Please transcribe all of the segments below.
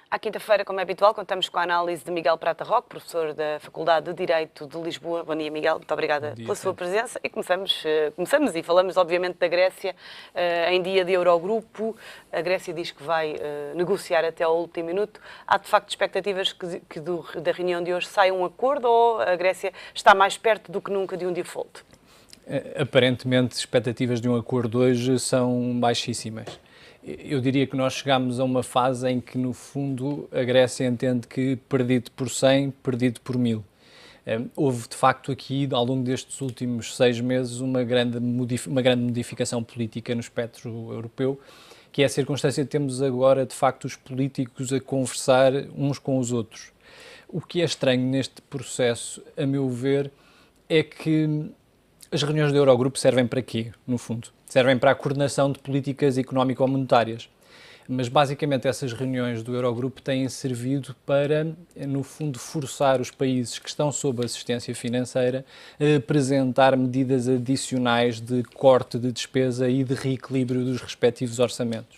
À quinta-feira, como é habitual, contamos com a análise de Miguel Prata Roque, professor da Faculdade de Direito de Lisboa. Bom dia, Miguel. Muito obrigada pela sua presença. E começamos e falamos, obviamente, da Grécia em dia de Eurogrupo. A Grécia diz que vai negociar até ao último minuto. Há, de facto, expectativas que da reunião de hoje saia um acordo ou a Grécia está mais perto do que nunca de um default? Aparentemente, expectativas de um acordo hoje são baixíssimas. Eu diria que nós chegámos a uma fase em que, no fundo, a Grécia entende que perdido por 100, perdido por 1000. Houve, de facto, aqui, ao longo destes últimos 6 meses, uma grande modificação política no espectro europeu, que é a circunstância de termos agora, de facto, os políticos a conversar uns com os outros. O que é estranho neste processo, a meu ver, é que as reuniões do Eurogrupo servem para quê, no fundo? Servem para a coordenação de políticas económico-monetárias. Mas, basicamente, essas reuniões do Eurogrupo têm servido para, no fundo, forçar os países que estão sob assistência financeira a apresentar medidas adicionais de corte de despesa e de reequilíbrio dos respectivos orçamentos.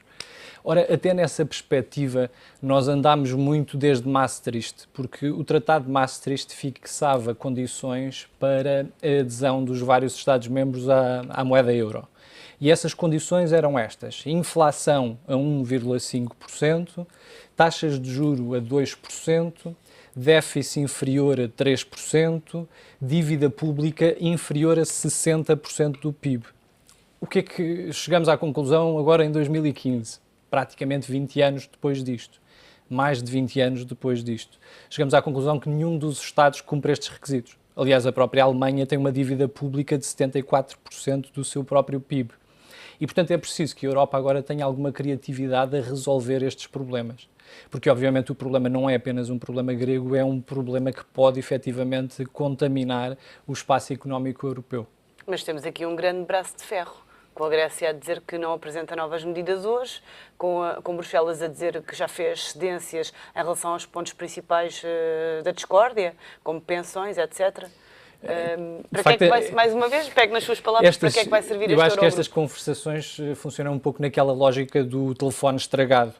Ora, até nessa perspectiva, nós andámos muito desde Maastricht, porque o Tratado de Maastricht fixava condições para a adesão dos vários Estados-membros à moeda euro. E essas condições eram estas: inflação a 1,5%, taxas de juro a 2%, déficit inferior a 3%, dívida pública inferior a 60% do PIB. O que é que chegamos à conclusão agora em 2015? Praticamente 20 anos depois disto, mais de 20 anos depois disto. Chegamos à conclusão que nenhum dos Estados cumpre estes requisitos. Aliás, a própria Alemanha tem uma dívida pública de 74% do seu próprio PIB. E, portanto, é preciso que a Europa agora tenha alguma criatividade a resolver estes problemas. Porque, obviamente, o problema não é apenas um problema grego, é um problema que pode, efetivamente, contaminar o espaço económico europeu. Mas temos aqui um grande braço de ferro, com a Grécia a dizer que não apresenta novas medidas hoje, com Bruxelas a dizer que já fez cedências em relação aos pontos principais da discórdia, como pensões, etc. Para que é que vai, mais uma vez, pegue nas suas palavras, para que é que vai servir este Eurogrupo? Eu acho que estas conversações funcionam um pouco naquela lógica do telefone estragado.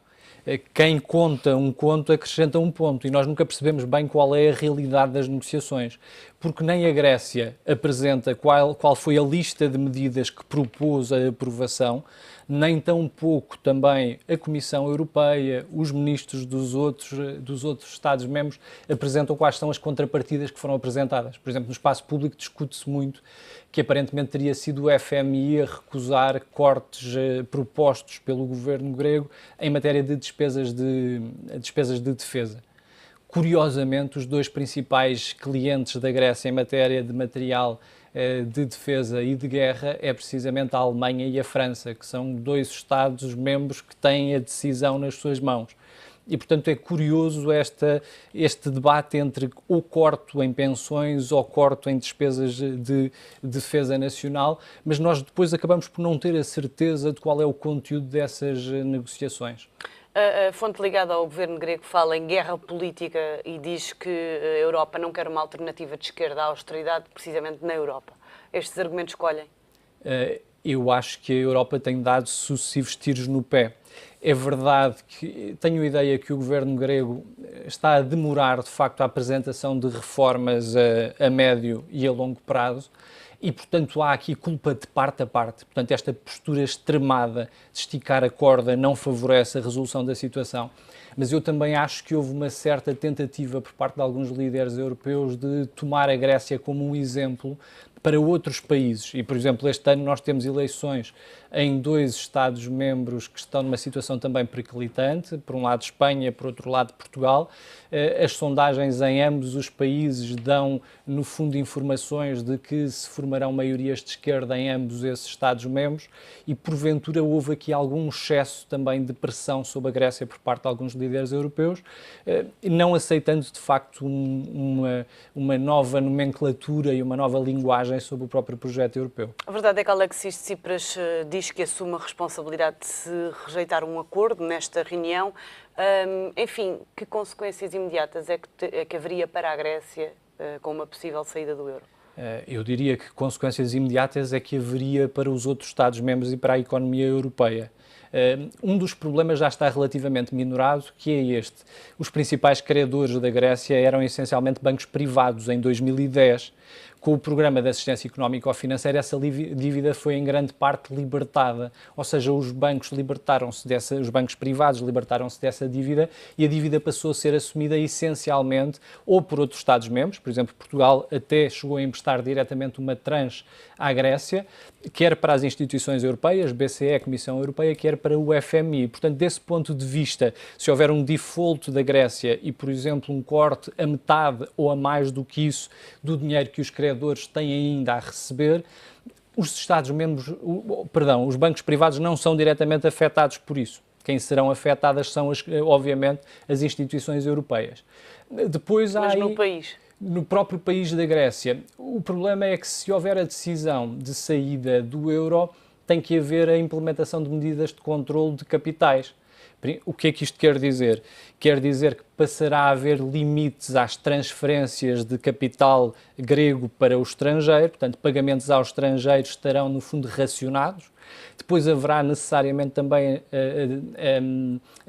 Quem conta um conto acrescenta um ponto e nós nunca percebemos bem qual é a realidade das negociações, porque nem a Grécia apresenta qual foi a lista de medidas que propôs a aprovação, nem tampouco também a Comissão Europeia, os ministros dos outros Estados-membros apresentam quais são as contrapartidas que foram apresentadas. Por exemplo, no espaço público discute-se muito que aparentemente teria sido o FMI a recusar cortes propostos pelo governo grego em matéria de despesas de defesa. Curiosamente, os dois principais clientes da Grécia em matéria de material de defesa e de guerra é precisamente a Alemanha e a França, que são dois Estados-membros que têm a decisão nas suas mãos. E, portanto, é curioso este debate entre ou corto em pensões ou corto em despesas de defesa nacional, mas nós depois acabamos por não ter a certeza de qual é o conteúdo dessas negociações. A fonte ligada ao governo grego fala em guerra política e diz que a Europa não quer uma alternativa de esquerda à austeridade, precisamente na Europa. Estes argumentos escolhem? Eu acho que a Europa tem dado sucessivos tiros no pé. É verdade que tenho a ideia que o governo grego está a demorar, de facto, a apresentação de reformas a médio e a longo prazo e, portanto, há aqui culpa de parte a parte. Portanto, esta postura extremada de esticar a corda não favorece a resolução da situação. Mas eu também acho que houve uma certa tentativa por parte de alguns líderes europeus de tomar a Grécia como um exemplo para outros países. E, por exemplo, este ano nós temos eleições em 2 Estados-membros que estão numa situação também periclitante, por um lado Espanha, por outro lado Portugal. As sondagens em ambos os países dão, no fundo, informações de que se formarão maiorias de esquerda em ambos esses Estados-membros e, porventura, houve aqui algum excesso também de pressão sobre a Grécia por parte de alguns líderes europeus, não aceitando, de facto, uma nova nomenclatura e uma nova linguagem sobre o próprio projeto europeu. A verdade é que Alexis Tsipras diz que assume a responsabilidade de se rejeitar um acordo nesta reunião. Enfim, que consequências imediatas é que haveria para a Grécia com uma possível saída do euro? Eu diria que consequências imediatas é que haveria para os outros Estados-membros e para a economia europeia. Um dos problemas já está relativamente minorado, que é este. Os principais credores da Grécia eram essencialmente bancos privados em 2010. Com o programa de assistência económico-financeira, essa dívida foi em grande parte libertada, ou seja, os bancos os bancos privados libertaram-se dessa dívida e a dívida passou a ser assumida essencialmente ou por outros Estados-membros, por exemplo, Portugal até chegou a emprestar diretamente uma tranche à Grécia, quer para as instituições europeias, BCE, Comissão Europeia, quer para o FMI. Portanto, desse ponto de vista, se houver um default da Grécia e, por exemplo, um corte a metade ou a mais do que isso do dinheiro que os credores têm ainda a receber, os Estados-membros, os bancos privados não são diretamente afetados por isso. Quem serão afetadas são, obviamente, as instituições europeias. Depois há no país? No próprio país da Grécia. O problema é que se houver a decisão de saída do euro, tem que haver a implementação de medidas de controle de capitais. O que é que isto quer dizer? Quer dizer que passará a haver limites às transferências de capital grego para o estrangeiro, portanto, pagamentos aos estrangeiros estarão, no fundo, racionados. Depois haverá necessariamente também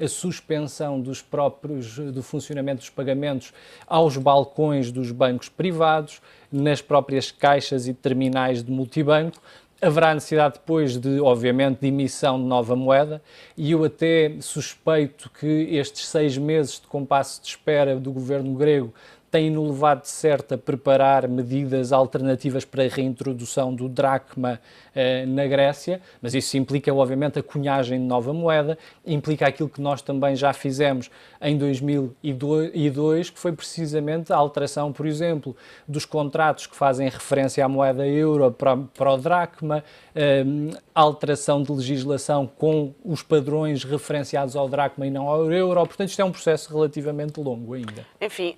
a suspensão do funcionamento dos pagamentos aos balcões dos bancos privados, nas próprias caixas e terminais de multibanco. Haverá necessidade depois obviamente, de emissão de nova moeda e eu até suspeito que estes 6 meses de compasso de espera do governo grego têm-no levado de certo a preparar medidas alternativas para a reintrodução do dracma na Grécia, mas isso implica, obviamente, a cunhagem de nova moeda, implica aquilo que nós também já fizemos em 2002, que foi precisamente a alteração, por exemplo, dos contratos que fazem referência à moeda euro para o dracma, a alteração de legislação com os padrões referenciados ao dracma e não ao euro. Portanto, isto é um processo relativamente longo ainda. Enfim,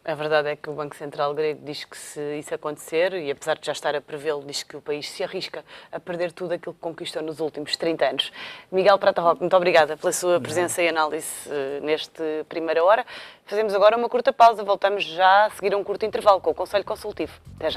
a verdade é que o Banco Central grego diz que se isso acontecer, e apesar de já estar a prevê-lo, diz que o país se arrisca a perder tudo aquilo que conquistou nos últimos 30 anos. Miguel Prata Roque, muito obrigada pela sua presença e análise neste Primeira Hora. Fazemos agora uma curta pausa, voltamos já a seguir um curto intervalo com o Conselho Consultivo. Até já.